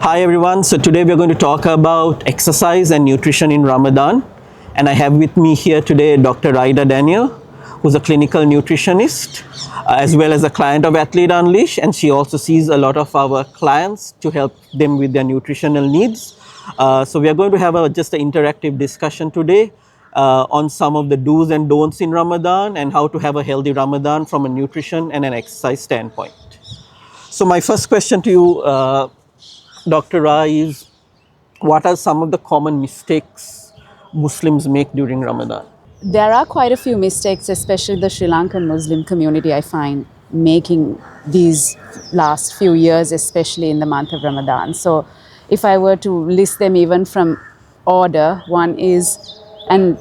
Hi everyone, so today we're going to talk about exercise and nutrition in Ramadan, and I have with me here today Dr. Raida Daniel, who's a clinical nutritionist as well as a client of Athlete Unleash, and she also sees a lot of our clients to help them with their nutritional needs. So we are going to have just an interactive discussion today on some of the do's and don'ts in Ramadan and how to have a healthy Ramadan from a nutrition and an exercise standpoint. So my first question to you, Dr. Ra, is what are some of the common mistakes Muslims make during Ramadan? There are quite a few mistakes, especially the Sri Lankan Muslim community, I find, making these last few years, especially in the month of Ramadan. So, if I were to list them even from order, one is, and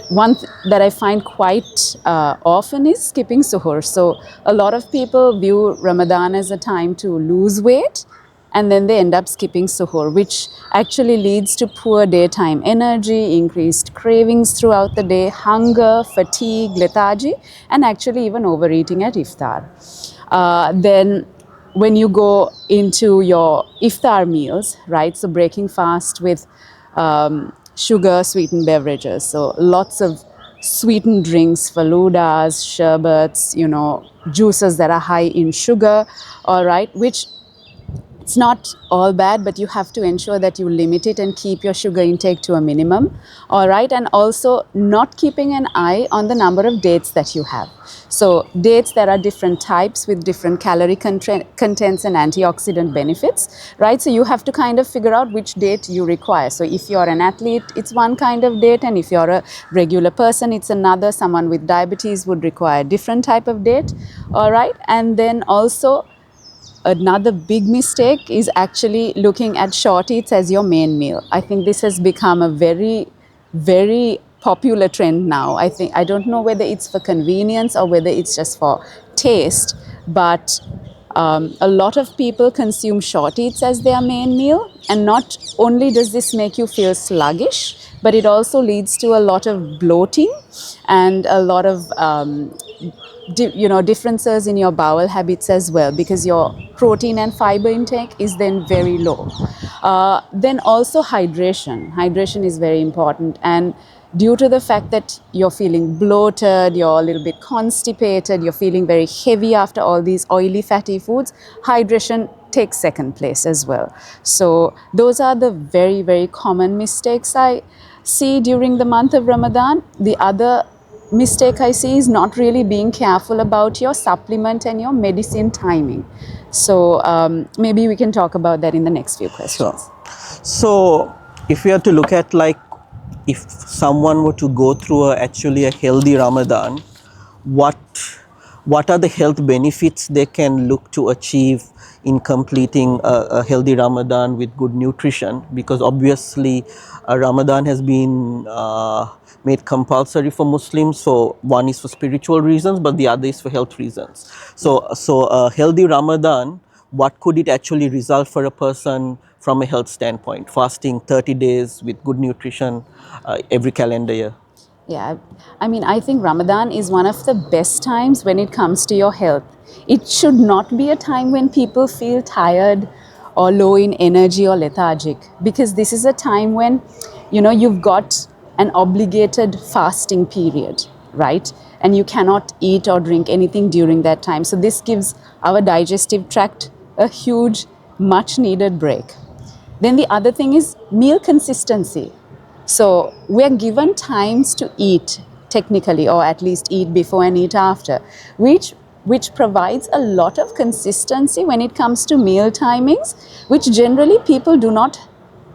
that I find quite often is skipping suhoor. So, a lot of people view Ramadan as a time to lose weight, and then they end up skipping suhoor, which actually leads to poor daytime energy, increased cravings throughout the day, hunger, fatigue, lethargy, and actually even overeating at iftar. Then when you go into your iftar meals, right, so breaking fast with sugar sweetened beverages, so lots of sweetened drinks, faludas, sherbets, juices that are high in sugar, all right, which it's not all bad, but you have to ensure that you limit it and keep your sugar intake to a minimum, all right? And also not keeping an eye on the number of dates that you have. So dates, there are different types with different calorie contents and antioxidant benefits, right? So you have to kind of figure out which date you require. So if you're an athlete, it's one kind of date, and if you're a regular person, it's another. Someone with diabetes would require a different type of date, all right? And then also, another big mistake is actually looking at short eats as your main meal. I think this has become a very, very popular trend now. I don't know whether it's for convenience or whether it's just for taste, but a lot of people consume short eats as their main meal, and not only does this make you feel sluggish, but it also leads to a lot of bloating and a lot of differences in your bowel habits as well, because your protein and fiber intake is then very low. Then also hydration is very important, and due to the fact that you're feeling bloated, you're a little bit constipated, you're feeling very heavy after all these oily fatty foods, hydration takes second place as well. So those are the very, very common mistakes I see during the month of Ramadan. The other mistake I see is not really being careful about your supplement and your medicine timing. So maybe we can talk about that in the next few questions. Sure. So if we are to look at, like, if someone were to go through actually a healthy Ramadan, what are the health benefits they can look to achieve in completing a healthy Ramadan with good nutrition? Because obviously Ramadan has been made compulsory for Muslims. So one is for spiritual reasons, but the other is for health reasons. So a healthy Ramadan, what could it actually result for a person from a health standpoint? Fasting 30 days with good nutrition every calendar year. Yeah, I mean, I think Ramadan is one of the best times when it comes to your health. It should not be a time when people feel tired or low in energy or lethargic, because this is a time when, you've got an obligated fasting period, right? And you cannot eat or drink anything during that time. So this gives our digestive tract a huge, much needed break. Then the other thing is meal consistency. So we're given times to eat technically, or at least eat before and eat after, which provides a lot of consistency when it comes to meal timings, which generally people do not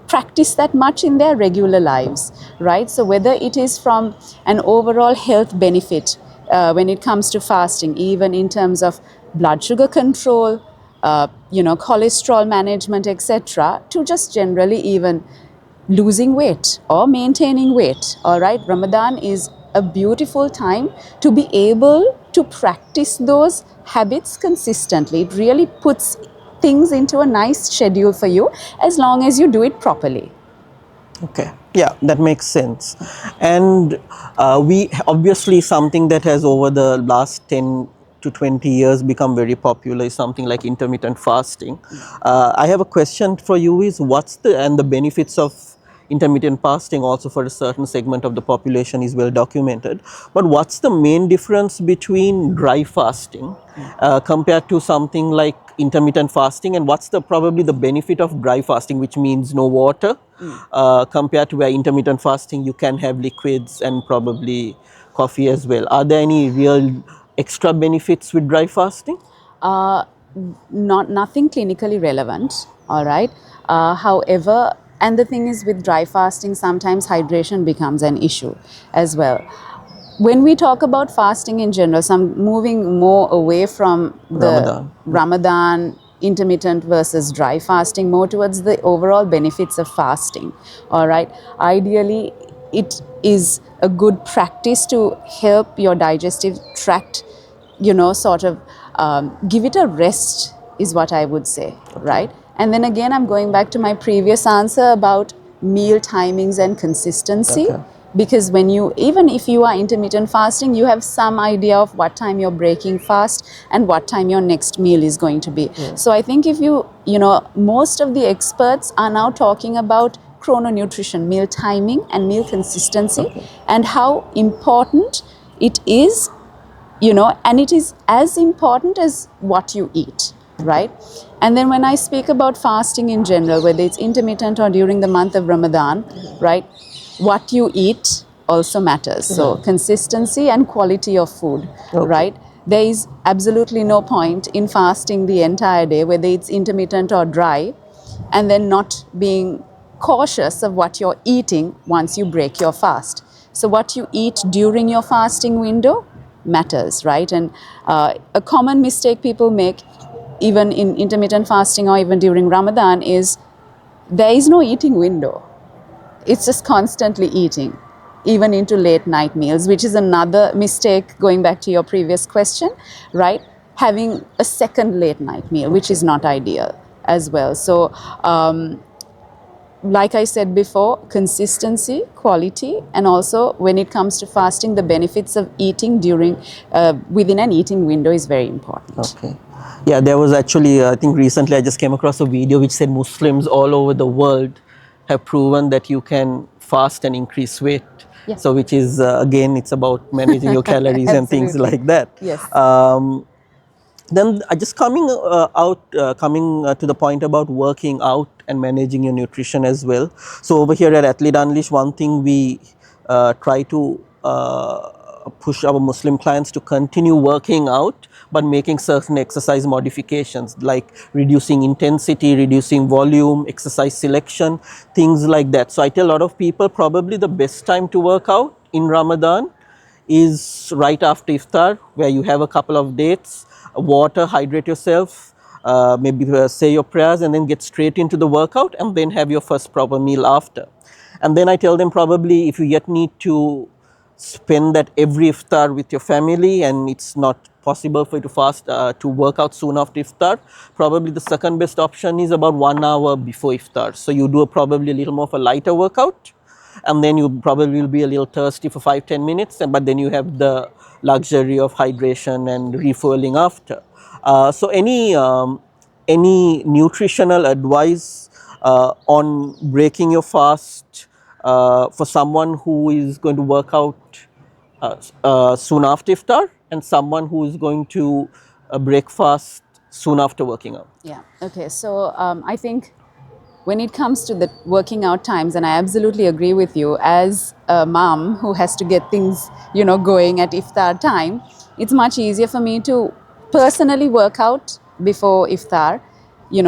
practice that much in their regular lives, right? So whether it is from an overall health benefit when it comes to fasting, even in terms of blood sugar control, cholesterol management, etc., to just generally even losing weight or maintaining weight, all right? Ramadan is a beautiful time to be able to practice those habits consistently. It really puts things into a nice schedule for you, as long as you do it properly. Okay, yeah, that makes sense. And we obviously, something that has over the last 10 to 20 years become very popular is something like intermittent fasting. I have a question for you is what's the benefits of intermittent fasting also for a certain segment of the population is well documented. But what's the main difference between dry fasting compared to something like intermittent fasting, and what's the probably the benefit of dry fasting, which means no water, compared to where intermittent fasting you can have liquids and probably coffee as well? Are there any real extra benefits with dry fasting? Uh, Nothing clinically relevant, all right. However, and the thing is with dry fasting, sometimes hydration becomes an issue as well. When we talk about fasting in general, so I'm moving more away from the Ramadan intermittent versus dry fasting, more towards the overall benefits of fasting, all right. Ideally, it is a good practice to help your digestive tract, sort of give it a rest, is what I would say, right? And then again, I'm going back to my previous answer about meal timings and consistency. Okay. Because even if you are intermittent fasting, you have some idea of what time you're breaking fast and what time your next meal is going to be. So I think if most of the experts are now talking about chrononutrition, meal timing and meal consistency, and how important it is, and it is as important as what you eat, right? And then when I speak about fasting in general, whether it's intermittent or during the month of Ramadan, right, what you eat also matters. So consistency and quality of food, right? There is absolutely no point in fasting the entire day, whether it's intermittent or dry, and then not being cautious of what you're eating once you break your fast. So what you eat during your fasting window matters, right? And a common mistake people make, even in intermittent fasting or even during Ramadan, is there is no eating window. It's just constantly eating, even into late night meals, which is another mistake, going back to your previous question, right? Having a second late night meal, which is not ideal as well. So, like I said before, consistency, quality, and also when it comes to fasting, the benefits of eating within an eating window is very important. Okay. Yeah, there was actually, I think recently I just came across a video which said Muslims all over the world have proven that you can fast and increase weight. Yeah. So, which is, again, it's about managing your calories and things Absolutely. like that. Yes. Then just coming to the point about working out and managing your nutrition as well. So over here at Athlete Unleashed, one thing we try to push our Muslim clients to continue working out, but making certain exercise modifications like reducing intensity, reducing volume, exercise selection, things like that. So I tell a lot of people probably the best time to work out in Ramadan is right after iftar, where you have a couple of dates, water, hydrate yourself, maybe say your prayers, and then get straight into the workout, and then have your first proper meal after. And then I tell them probably if you yet need to spend that every iftar with your family and it's not possible for you to fast to work out soon after iftar, probably the second best option is about 1 hour before iftar. So you do probably a little more of a lighter workout, and then you probably will be a little thirsty for 5-10 minutes, but then you have the luxury of hydration and refueling after. So any nutritional advice on breaking your fast for someone who is going to work out soon after iftar, and someone who is going to break fast soon after working out? Yeah. Okay. So I think when it comes to the working out times, and I absolutely agree with you, as a mom who has to get things, going at iftar time, it's much easier for me to personally work out before iftar,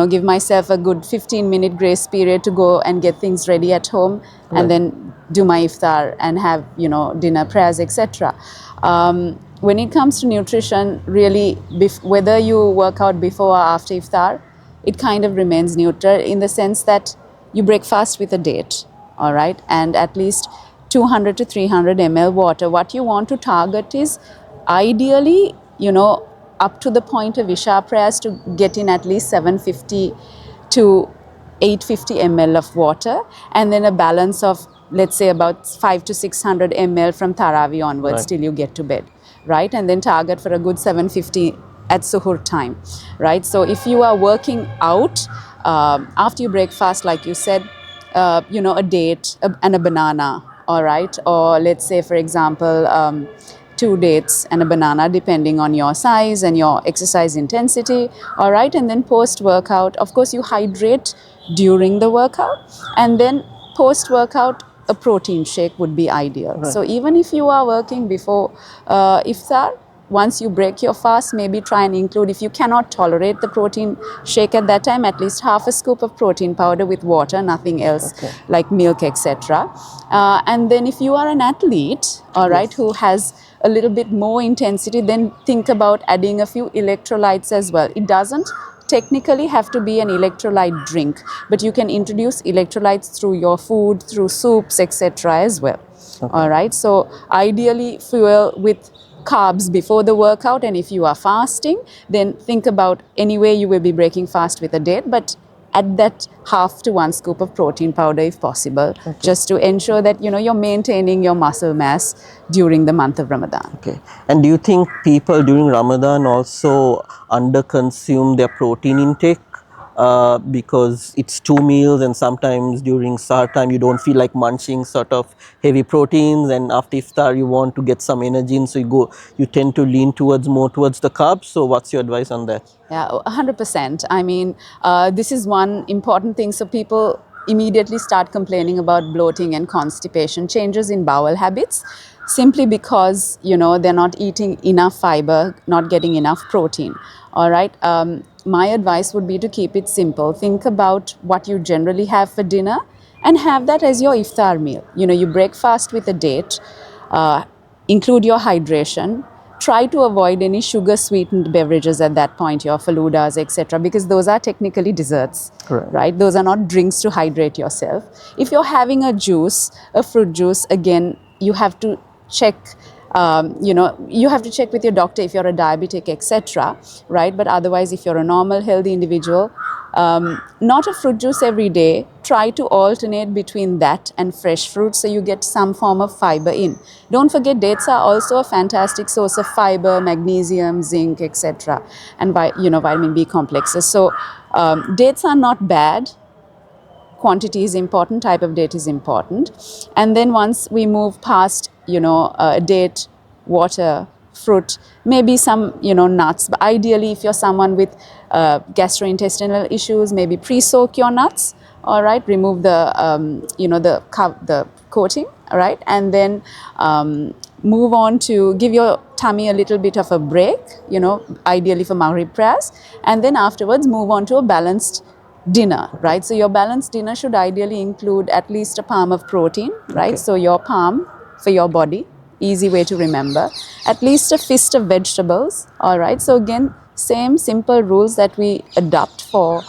give myself a good 15-minute grace period to go and get things ready at home, and then do my iftar and have, dinner, prayers, etc. When it comes to nutrition, really, whether you work out before or after iftar, it kind of remains neutral in the sense that you break fast with a date, all right, and at least 200 to 300 ml water. What you want to target is ideally, up to the point of Isha prayers, to get in at least 750 to 850 ml of water, and then a balance of, let's say, about 5 to 600 ml from Taraweeh onwards till you get to bed. right? And then target for a good 750 at suhoor time, right? So if you are working out after you break fast, like you said, a date and a banana, all right? Or let's say, for example, 2 dates and a banana, depending on your size and your exercise intensity, all right? And then post workout, of course, you hydrate during the workout, and then post workout, a protein shake would be ideal. Right. So even if you are working before iftar, once you break your fast, maybe try and include, if you cannot tolerate the protein shake at that time, at least half a scoop of protein powder with water, nothing else, okay, like milk, etc. And then if you are an athlete, all right, yes, who has a little bit more intensity, then think about adding a few electrolytes as well. It doesn't technically have to be an electrolyte drink, but you can introduce electrolytes through your food, through soups, etc. as well. Okay. All right, so ideally fuel with carbs before the workout, and if you are fasting, then think about, anyway you will be breaking fast with a date, but add that half to 1 scoop of protein powder if possible, okay, just to ensure that you're maintaining your muscle mass during the month of Ramadan. Okay. And do you think people during Ramadan also underconsume their protein intake? Because it's 2 meals, and sometimes during Sahar time you don't feel like munching sort of heavy proteins, and after iftar you want to get some energy in, so you tend to lean more towards the carbs. So what's your advice on that? Yeah, 100%. I mean, this is one important thing. So people immediately start complaining about bloating and constipation, changes in bowel habits, simply because they're not eating enough fiber, not getting enough protein. All right. My advice would be to keep it simple. Think about what you generally have for dinner and have that as your iftar meal. You break fast with a date, include your hydration. Try to avoid any sugar-sweetened beverages at that point, your faludas, etc., because those are technically desserts, right? Those are not drinks to hydrate yourself. If you're having a juice, a fruit juice, again, you have to check. You have to check with your doctor if you're a diabetic, etc., right? But otherwise, if you're a normal, healthy individual, not a fruit juice every day. Try to alternate between that and fresh fruit so you get some form of fiber in. Don't forget, dates are also a fantastic source of fiber, magnesium, zinc, etc., and vitamin B complexes. So dates are not bad. Quantity is important, type of date is important. And then once we move past, date, water, fruit, maybe some, nuts. But ideally, if you're someone with gastrointestinal issues, maybe pre-soak your nuts, all right? Remove the, the coating, all right? And then move on to give your tummy a little bit of a break, ideally for Maghrib prayers. And then afterwards, move on to a balanced dinner, right? So your balanced dinner should ideally include at least a palm of protein, right? Okay. So your palm for your body, easy way to remember. At least a fist of vegetables, all right? So again, same simple rules that we adopt for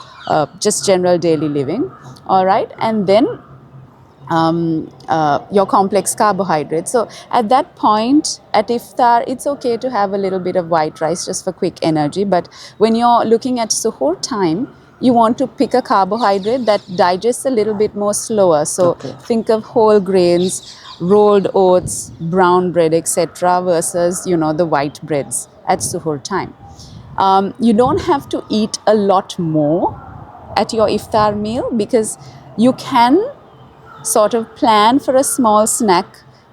just general daily living, all right? And then your complex carbohydrates. So at that point, at iftar, it's okay to have a little bit of white rice just for quick energy. But when you're looking at suhoor time, you want to pick a carbohydrate that digests a little bit more slower. So okay, think of whole grains, rolled oats, brown bread, etc., versus the white breads at suhoor time. You don't have to eat a lot more at your iftar meal, because you can sort of plan for a small snack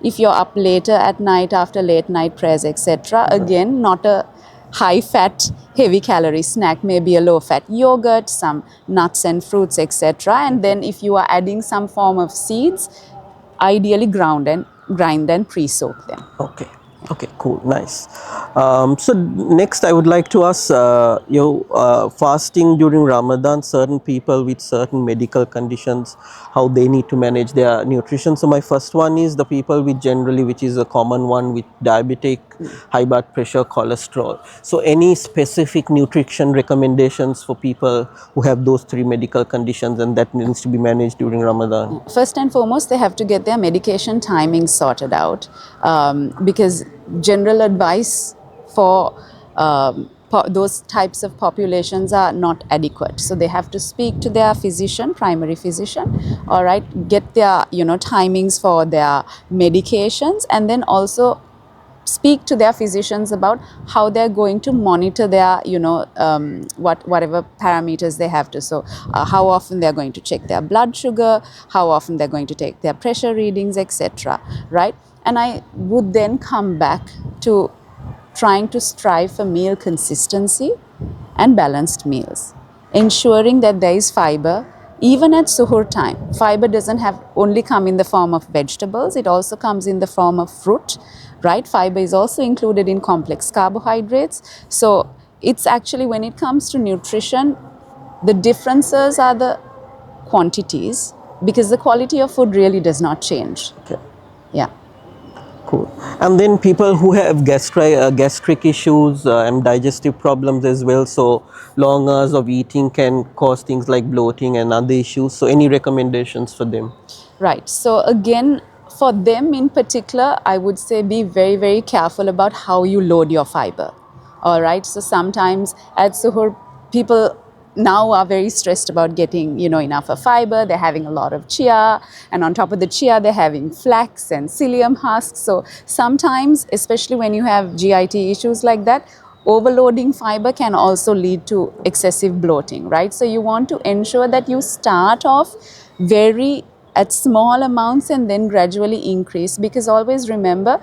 if you're up later at night after late night prayers, etc. Again, not a high fat, heavy calorie snack, maybe a low fat yogurt, some nuts and fruits, etc. And then if you are adding some form of seeds, ideally grind and pre-soak them. Okay. Okay, cool, nice. So next I would like to ask, fasting during Ramadan, certain people with certain medical conditions, how they need to manage their nutrition. So my first one is the people with generally, which is a common one, with diabetic, high blood pressure, cholesterol. So any specific nutrition recommendations for people who have those three medical conditions and that needs to be managed during Ramadan? First and foremost, they have to get their medication timings sorted out, because general advice for those types of populations are not adequate. So they have to speak to their physician, primary physician, all right, get their timings for their medications, and then also speak to their physicians about how they're going to monitor their, whatever parameters they have to. So how often they're going to check their blood sugar, how often they're going to take their pressure readings, etc. Right? And I would then come back to trying to strive for meal consistency and balanced meals, ensuring that there is fiber even at suhoor time. Fiber doesn't have only come in the form of vegetables, it also comes in the form of fruit, right? Fiber is also included in complex carbohydrates. So it's actually, when it comes to nutrition, the differences are the quantities, because the quality of food really does not change. Okay. Yeah. Cool. And then people who have gastric issues and digestive problems as well. So long hours of eating can cause things like bloating and other issues. So any recommendations for them? Right. So again, for them in particular, I would say be very, very careful about how you load your fiber. All right. So sometimes at suhoor, people now are very stressed about getting, enough of fiber. They're having a lot of chia, and on top of the chia, they're having flax and psyllium husks. So sometimes, especially when you have GIT issues like that, overloading fiber can also lead to excessive bloating, right? So you want to ensure that you start off very at small amounts and then gradually increase, because always remember,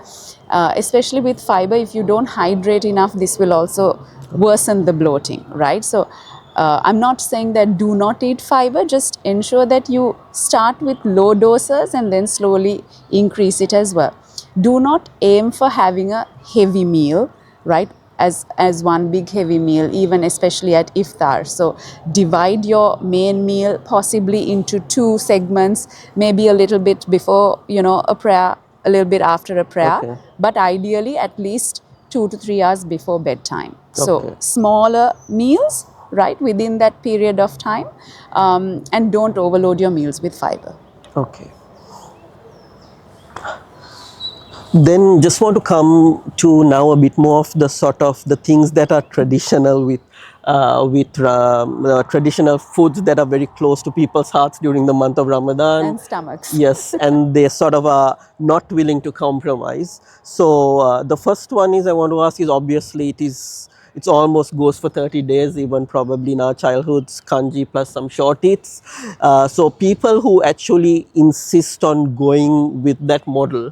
especially with fiber, if you don't hydrate enough, this will also worsen the bloating, right? So I'm not saying that do not eat fiber, just ensure that you start with low doses and then slowly increase it as well. Do not aim for having a heavy meal, right? As one big heavy meal, even especially at iftar. So divide your main meal possibly into 2 segments, maybe a little bit before, a prayer, a little bit after a prayer, Okay. but ideally at least 2 to 3 hours before bedtime. So Okay. smaller meals, right, within that period of time, and don't overload your meals with fiber. Okay. Then just want to come to now a bit more of the sort of the things that are traditional with traditional foods that are very close to people's hearts during the month of Ramadan. And stomachs. Yes, and they sort of are not willing to compromise. So the first one is I want to ask is, obviously it's almost goes for 30 days, even probably in our childhoods, kanji plus some short eats. So people who actually insist on going with that model,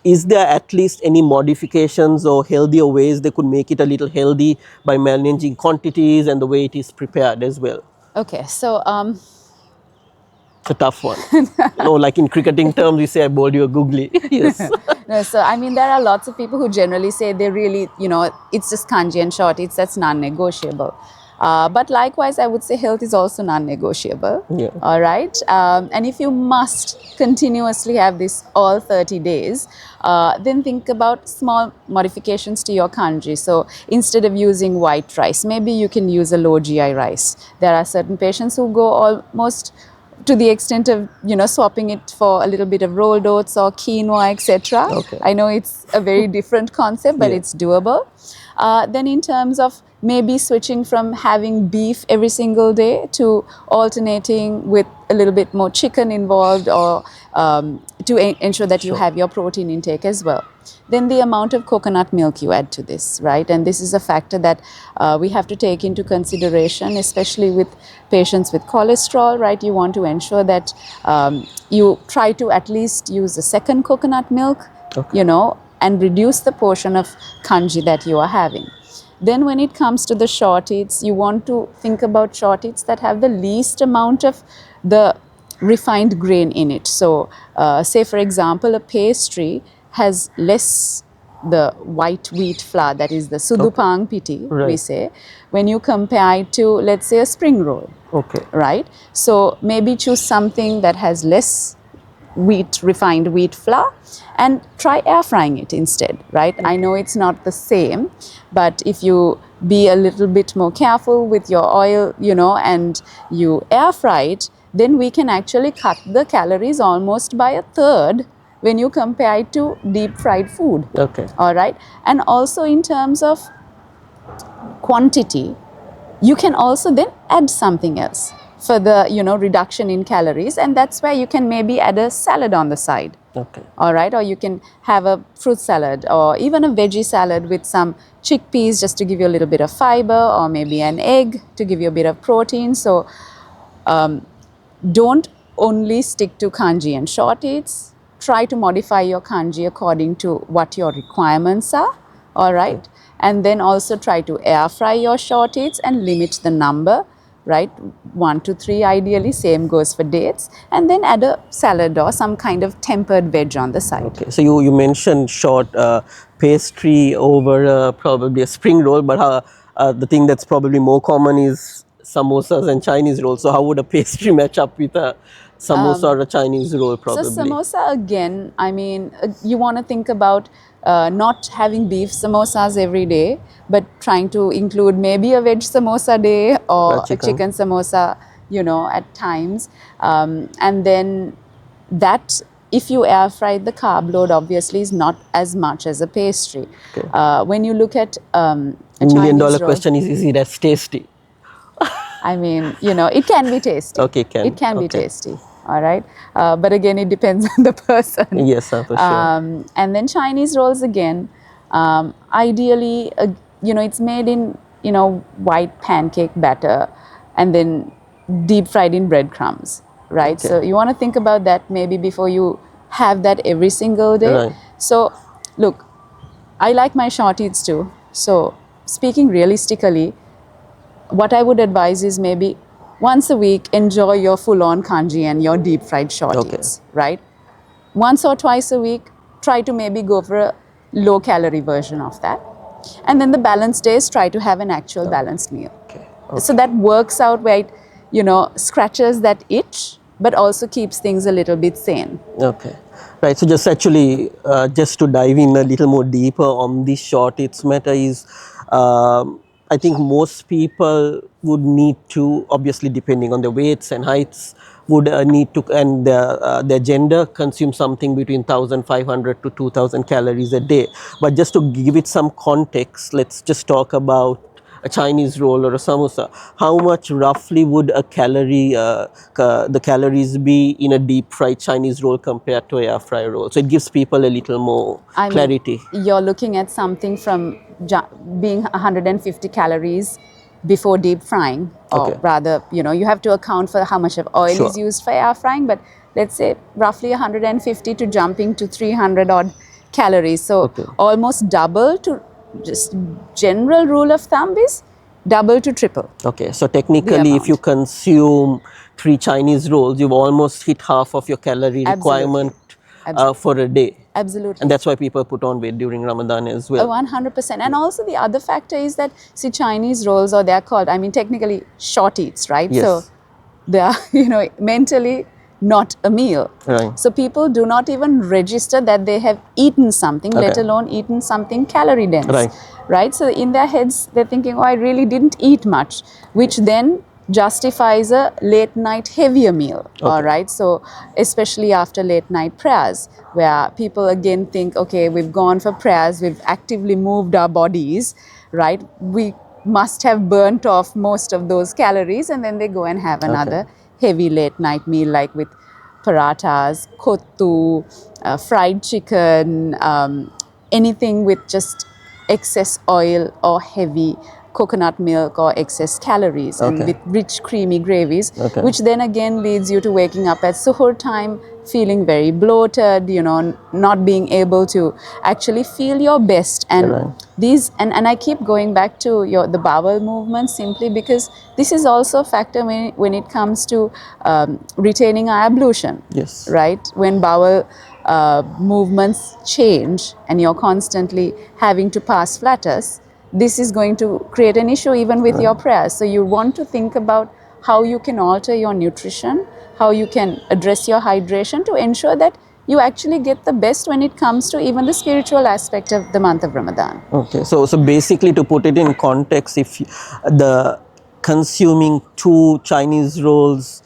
is there at least any modifications or healthier ways they could make it a little healthy by managing quantities and the way it is prepared as well? Okay, so It's a tough one. No, like in cricketing terms, we say I bowled you a googly. Yes. no, so I mean, there are lots of people who generally say they really, it's just kanji and short eats, that's non-negotiable. But likewise, I would say health is also non-negotiable. Yeah. All right. And if you must continuously have this all 30 days, then think about small modifications to your kanji. So instead of using white rice, maybe you can use a low GI rice. There are certain patients who go almost to the extent of, swapping it for a little bit of rolled oats or quinoa, etc. Okay. I know it's a very different concept, but Yeah. it's doable. Then in terms of maybe switching from having beef every single day to alternating with a little bit more chicken involved, or to ensure that you have your protein intake as well. Then the amount of coconut milk you add to this, right? And this is a factor that we have to take into consideration, especially with patients with cholesterol, right? You want to ensure that you try to at least use a second coconut milk, Okay. and reduce the portion of kanji that you are having. Then when it comes to the short eats, you want to think about short eats that have the least amount of the refined grain in it. So say for example, a pastry has less the white wheat flour, that is the sudupang piti, we Right. say, when you compare it to, let's say, a spring roll. Okay. Right? So maybe choose something that has less refined wheat flour, and try air frying it instead, right? I know it's not the same, but if you be a little bit more careful with your oil, and you air fry it, then we can actually cut the calories almost by a third when you compare it to deep fried food. Okay. All right? And also in terms of quantity, you can also then add something else for the reduction in calories, and that's where you can maybe add a salad on the side, Okay. All right, or you can have a fruit salad or even a veggie salad with some chickpeas just to give you a little bit of fiber, or maybe an egg to give you a bit of protein. So don't only stick to kanji and short eats. Try to modify your kanji according to what your requirements are. All right. And then also try to air fry your short eats and limit the number, right? 1 to 3 ideally. Same goes for dates. And then add a salad or some kind of tempered veg on the side. Okay. So you mentioned short pastry over probably a spring roll, but the thing that's probably more common is samosas and Chinese rolls. So how would a pastry match up with a samosa or a Chinese roll So probably? samosa again, I mean, you want to think about not having beef samosas every day, but trying to include maybe a veg samosa day or a Chicken. chicken samosa, at times. And then that, if you air fry, the carb load obviously is not as much as a pastry. Okay. When you look at a Million dollar Chinese roll, question is it as tasty? I mean, it can be tasty. Okay, It can be okay. tasty. All right. But again, it depends on the person. Yes, for sure. And then Chinese rolls again. Ideally, it's made in, white pancake batter and then deep fried in breadcrumbs. Right. Okay. So you want to think about that maybe before you have that every single day. Right. So, look, I like my short eats too. So, speaking realistically, what I would advise is maybe once a week, enjoy your full-on kanji and your deep-fried short Okay. eats, right? Once or twice a week, try to maybe go for a low-calorie version of that. And then the balanced days, try to have an actual balanced meal. Okay. So that works out where it, scratches that itch, but also keeps things a little bit sane. Okay. Right. So just actually, just to dive in a little more deeper on this short its matter is, I think most people would need to, obviously depending on their weights and heights, would need to, and their gender, consume something between 1,500 to 2,000 calories a day. But just to give it some context, let's just talk about a Chinese roll or a samosa. How much roughly would the calories be in a deep fried Chinese roll compared to a air fry roll? So it gives people a little more clarity. You're looking at something from being 150 calories before deep frying, or rather, you have to account for how much of oil is used for air frying, but let's say roughly 150 to jumping to 300 odd calories. So almost double to, just general rule of thumb is double to triple. Okay, so technically if you consume 3 Chinese rolls, you've almost hit half of your calorie requirement for a day. Absolutely. And that's why people put on weight during Ramadan as well. 100%. And also the other factor is that, see, Chinese rolls, or they're called, technically short eats, right? Yes. So they are, mentally not a meal. Right. So people do not even register that they have eaten something, let alone eaten something calorie dense. Right. Right? So in their heads, they're thinking, oh, I really didn't eat much, which then justifies a late night heavier meal. All right. So especially after late night prayers, where people again think, okay, we've gone for prayers, we've actively moved our bodies, right? We must have burnt off most of those calories, and then they go and have another heavy late night meal, like with parathas, kottu, fried chicken, anything with just excess oil or heavy coconut milk or excess calories, and with rich creamy gravies, which then again leads you to waking up at suhoor time feeling very bloated, not being able to actually feel your best. And these, and I keep going back to the bowel movement, simply because this is also a factor when it comes to retaining our ablution. Yes. Right? When bowel movements change and you're constantly having to pass flatus, this is going to create an issue even with your prayers. So you want to think about how you can alter your nutrition, how you can address your hydration to ensure that you actually get the best when it comes to even the spiritual aspect of the month of Ramadan. Okay, so basically, to put it in context, if the consuming 2 Chinese rolls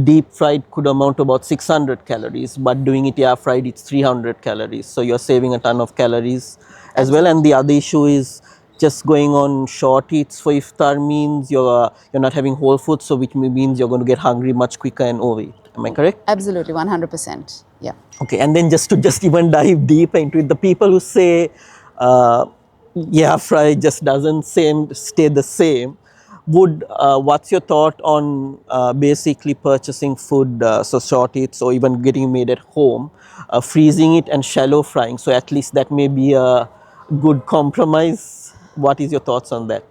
deep fried could amount to about 600 calories, but doing it air fried, it's 300 calories. So you're saving a ton of calories as well. And the other issue is just going on short eats for iftar means you're not having whole foods, so which means you're going to get hungry much quicker and overeat. Am I correct? Absolutely, 100%. Yeah. Okay, and then just to just even dive deeper into it, the people who say, yeah, fry just doesn't stay the same, what's your thought on basically purchasing food, so short eats or even getting made at home, freezing it and shallow frying? So at least that may be a good compromise. What is your thoughts on that?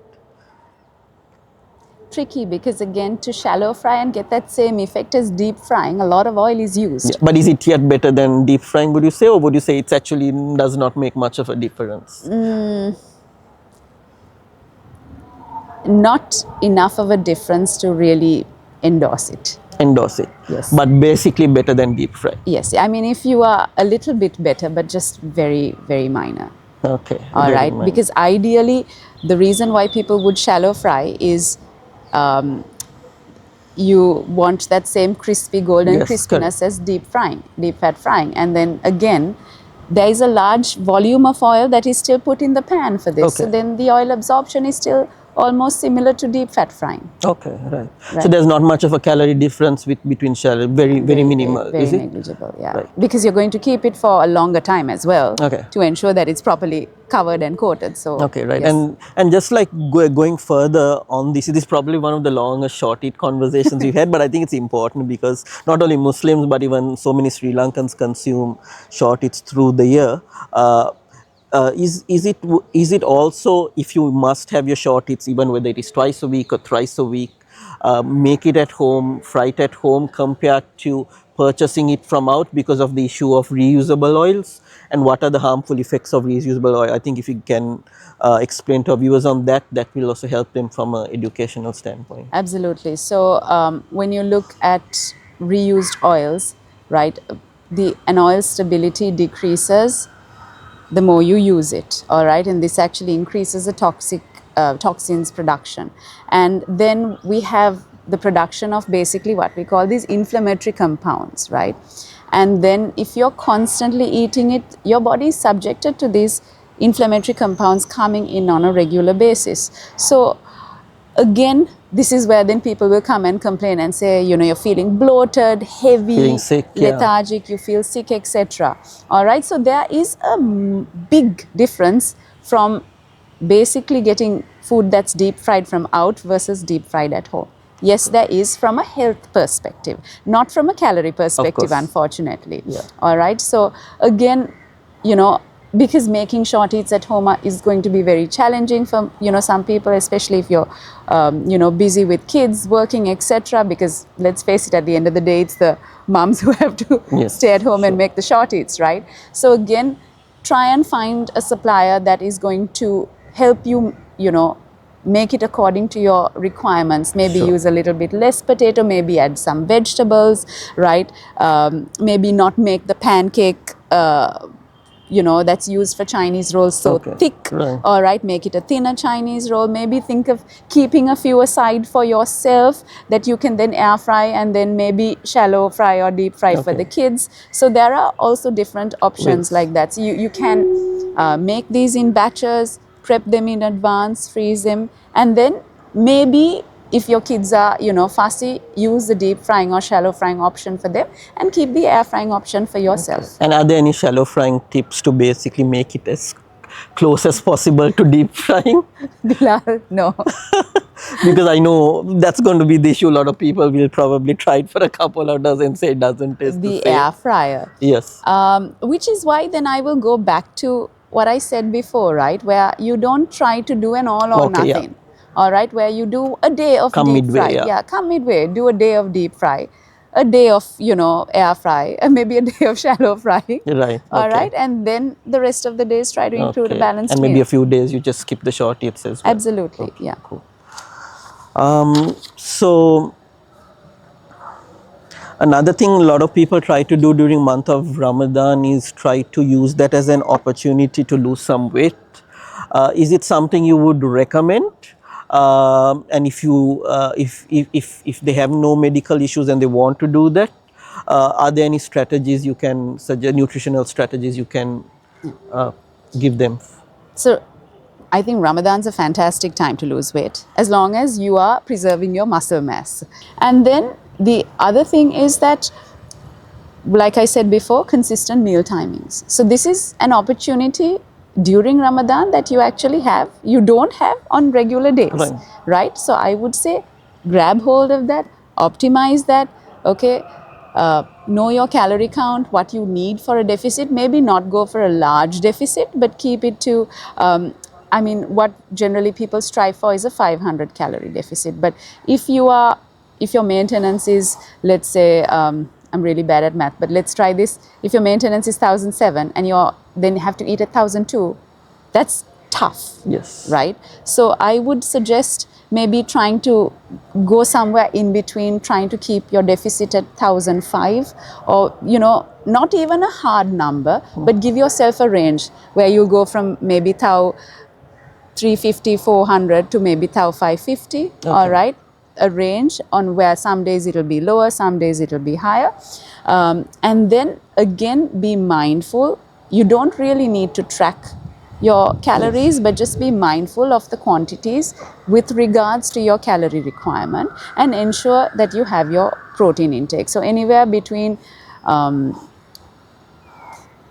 Tricky because again, to shallow fry and get that same effect as deep frying, a lot of oil is used. Yeah, but is it yet better than deep frying, would you say, or would you say it's actually does not make much of a difference? Not enough of a difference to really endorse it. Endorse it. Yes. But basically better than deep fry. Yes, I mean, if you are a little bit better, but just very, very minor. Okay. All very right, minor. because ideally, the reason why people would shallow fry is you want that same crispy golden Yes, crispiness correct. as deep frying, deep fat frying. And then again, there is a large volume of oil that is still put in the pan for this. So Okay. then the oil absorption is still almost similar to deep fat frying. Okay, right. So Right. there's not much of a calorie difference between shallow, very minimal, very is it? negligible, yeah. Right. Because you're going to keep it for a longer time as well, Okay. to ensure that it's properly covered and coated. So Okay, right. yes. And just like going further on this, it is probably one of the longest short eat conversations we've had, but I think it's important because not only Muslims but even so many Sri Lankans consume short eats through the year. Is it also, if you must have your short eats, even whether it is twice a week or thrice a week, make it at home, fry it at home compared to purchasing it from out because of the issue of reusable oils? And what are the harmful effects of reusable oil? I think if you can explain to our viewers on that, that will also help them from an educational standpoint. Absolutely. So when you look at reused oils, right, an oil stability decreases the more you use it, all right, and this actually increases the toxins production. And then we have the production of basically what we call these inflammatory compounds, right? And then if you're constantly eating it, your body is subjected to these inflammatory compounds coming in on a regular basis. So again, this is where then people will come and complain and say, you know, you're feeling bloated, heavy, Feeling sick, yeah. lethargic, you feel sick, etc. All right, so there is a big difference from basically getting food that's deep fried from out versus deep fried at home. Yes, there is from a health perspective, not from a calorie perspective, course. unfortunately. Yeah. All right, so again, you know, because making short eats at home is going to be very challenging for, you know, some people, especially if you're you know, busy with kids, working, etc. Because let's face it, at the end of the day, it's the moms who have to Yes, stay at home and sure. make the short eats, right? So again, try and find a supplier that is going to help you, you know, make it according to your requirements. Maybe Sure. use a little bit less potato, maybe add some vegetables, right? Maybe not make the pancake you know, that's used for Chinese rolls so Okay, thick. right. All right, make it a thinner Chinese roll. Maybe think of keeping a few aside for yourself that you can then air fry, and then maybe shallow fry or deep fry for Okay. the kids. So there are also different options Ways. like that. So you can make these in batches, prep them in advance, freeze them, and then maybe if your kids are, you know, fussy, use the deep frying or shallow frying option for them and keep the air frying option for yourself. And are there any shallow frying tips to basically make it as close as possible to deep frying? Bilal, no. Because I know that's going to be the issue. A lot of people will probably try it for a couple of dozen, say it doesn't taste the The same. air fryer. Yes. Which is why then I will go back to what I said before, right? Where you don't try to do an all or Okay, yeah. nothing. All right, where you do a day of Come deep midway, fry. yeah. Come midway. Do a day of deep fry, a day of, you know, air fry, and maybe a day of shallow fry. Right, All okay. right, and then the rest of the days try to include a Okay. balanced And maybe meal. a few days you just skip the short eats as well. Absolutely, yeah. Cool. So another thing a lot of people try to do during month of Ramadan is try to use that as an opportunity to lose some weight. Is it something you would recommend? And if you if they have no medical issues and they want to do that, are there any strategies you can suggest, nutritional strategies you can give them? So I think Ramadan's a fantastic time to lose weight as long as you are preserving your muscle mass. And then the other thing is that, like I said before, consistent meal timings. So this is an opportunity during Ramadan that you don't have on regular days, right? So I would say grab hold of that, optimize that, okay? Know your calorie count, what you need for a deficit. Maybe not go for a large deficit, but keep it to, what generally people strive for is a 500 calorie deficit. But if your maintenance is, let's say, I'm really bad at math, but let's try this. If your maintenance is 1007 and then you have to eat at 1002, that's tough. Yes. Right? So I would suggest maybe trying to go somewhere in between, trying to keep your deficit at 1005, or, not even a hard number, but give yourself a range where you'll go from maybe 350, 400 to maybe 550, okay. All right? A range on where some days it'll be lower, some days it'll be higher. And then again, be mindful. You don't really need to track your calories, yes, but just be mindful of the quantities with regards to your calorie requirement, and ensure that you have your protein intake. So anywhere between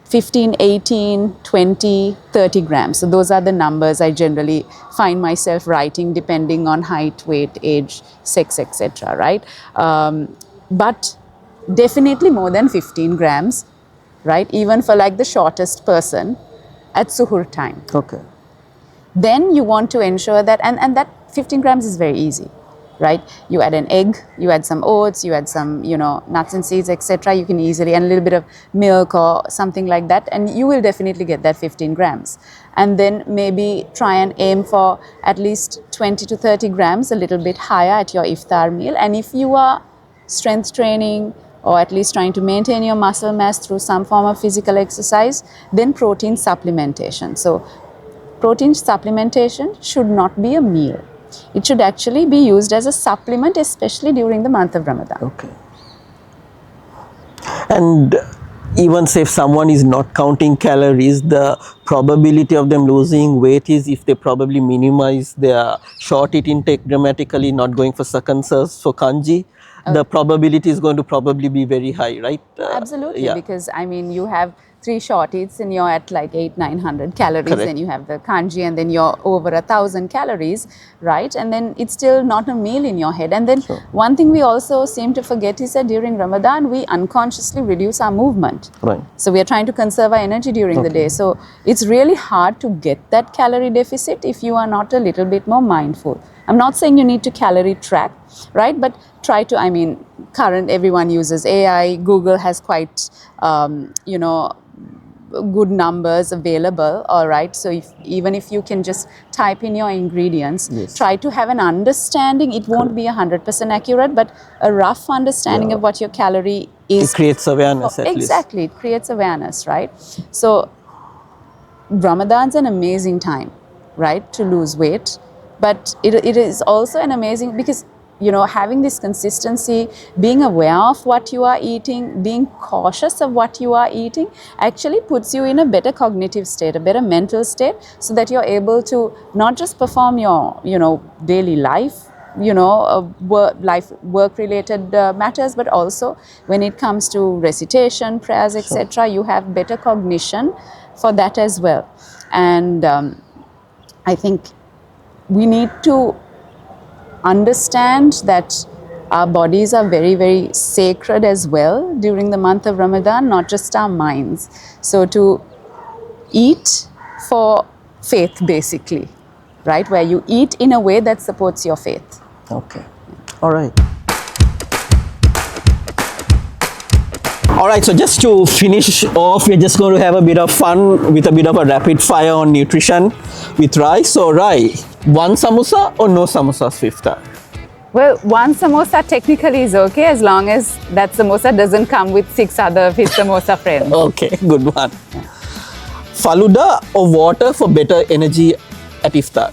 15, 18, 20, 30 grams. So those are the numbers I generally find myself writing depending on height, weight, age, sex, etc. Right? But definitely more than 15 grams, right? Even for like the shortest person at suhoor time. Okay. Then you want to ensure that, and that 15 grams is very easy. Right? You add an egg, you add some oats, you add some, nuts and seeds, etc. You can easily, and a little bit of milk or something like that, and you will definitely get that 15 grams. And then maybe try and aim for at least 20 to 30 grams, a little bit higher at your iftar meal. And if you are strength training, or at least trying to maintain your muscle mass through some form of physical exercise, then protein supplementation. So protein supplementation should not be a meal. It should actually be used as a supplement, especially during the month of Ramadan. Okay. And even say if someone is not counting calories, the probability of them losing weight is if they probably minimize their short eat intake dramatically, not going for sequences for kanji, the probability is going to probably be very high, right? Absolutely, yeah. Because you have 3 short eats and you're at like 800-900 calories. Correct. Then you have the kanji and then you're over 1,000 calories, right? And then it's still not a meal in your head. And then one thing we also seem to forget is that during Ramadan, we unconsciously reduce our movement. Right. So we are trying to conserve our energy during the day. So it's really hard to get that calorie deficit if you are not a little bit more mindful. I'm not saying you need to calorie track, right? But try to, everyone uses AI. Google has quite, good numbers available, all right? So even if you can just type in your ingredients, yes, try to have an understanding. It won't be 100% accurate, but a rough understanding of what your calorie is. It creates awareness, at least. Exactly, it creates awareness, right? So Ramadan's an amazing time, right, to lose weight. But it is also an amazing, because having this consistency, being aware of what you are eating, being cautious of what you are eating, actually puts you in a better cognitive state, a better mental state, so that you're able to not just perform your, daily life, work-related matters, but also when it comes to recitation, prayers, etc., you have better cognition for that as well. And I think we need to understand that our bodies are very, very sacred as well during the month of Ramadan, not just our minds. So to eat for faith, basically, right? Where you eat in a way that supports your faith. Okay. All right. All right, so just to finish off, we're just going to have a bit of fun with a bit of a rapid fire on nutrition with Rai. So Rai, one samosa or no samosas for iftar? Well, one samosa technically is okay, as long as that samosa doesn't come with 6 other of his samosa friends. Okay, good one. Yeah. Faluda or water for better energy at iftar?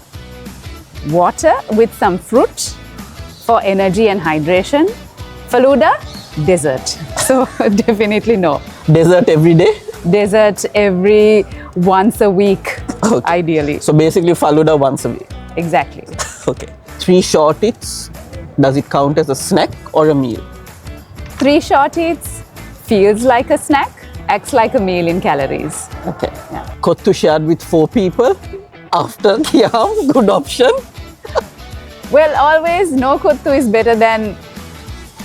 Water with some fruit for energy and hydration. Faluda, dessert. So definitely no. Dessert every day? Dessert every once a week, okay, ideally. So basically Faluda once a week? Exactly. Okay. 3 short eats, does it count as a snack or a meal? 3 short eats, feels like a snack, acts like a meal in calories. Okay. Yeah. Kottu shared with 4 people after Qiyam, good option. Well, always no kottu is better than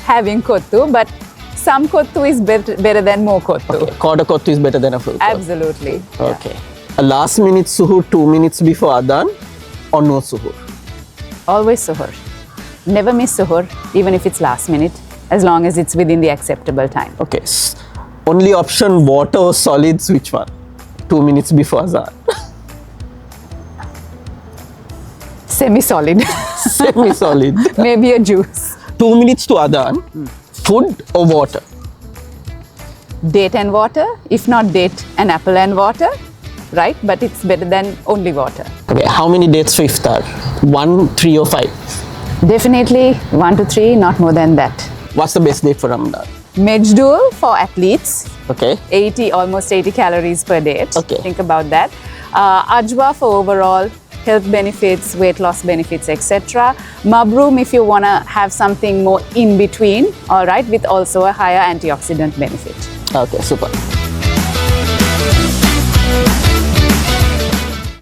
having kottu, but some kottu is better than more kottu. Okay. Quarter kottu is better than a full kottu. Absolutely. Yeah. Okay. A last minute suhoor 2 minutes before Adhan or no suhoor? Always suhoor. Never miss suhoor, even if it's last minute, as long as it's within the acceptable time. Okay. Only option water or solids, which one? 2 minutes before Adhan. Semi-solid. Semi-solid. Maybe a juice. 2 minutes to Adhan. Food or water? Date and water. If not date, an apple and water. Right? But it's better than only water. Okay. How many dates for iftar? 1, 3 or 5? Definitely 1 to 3, not more than that. What's the best date for Ramadan? Mejdul for athletes. Okay. Almost 80 calories per date. Okay. Think about that. Ajwa for overall health benefits, weight loss benefits, etc. Mabroom if you want to have something more in between, all right, with also a higher antioxidant benefit. Okay, super.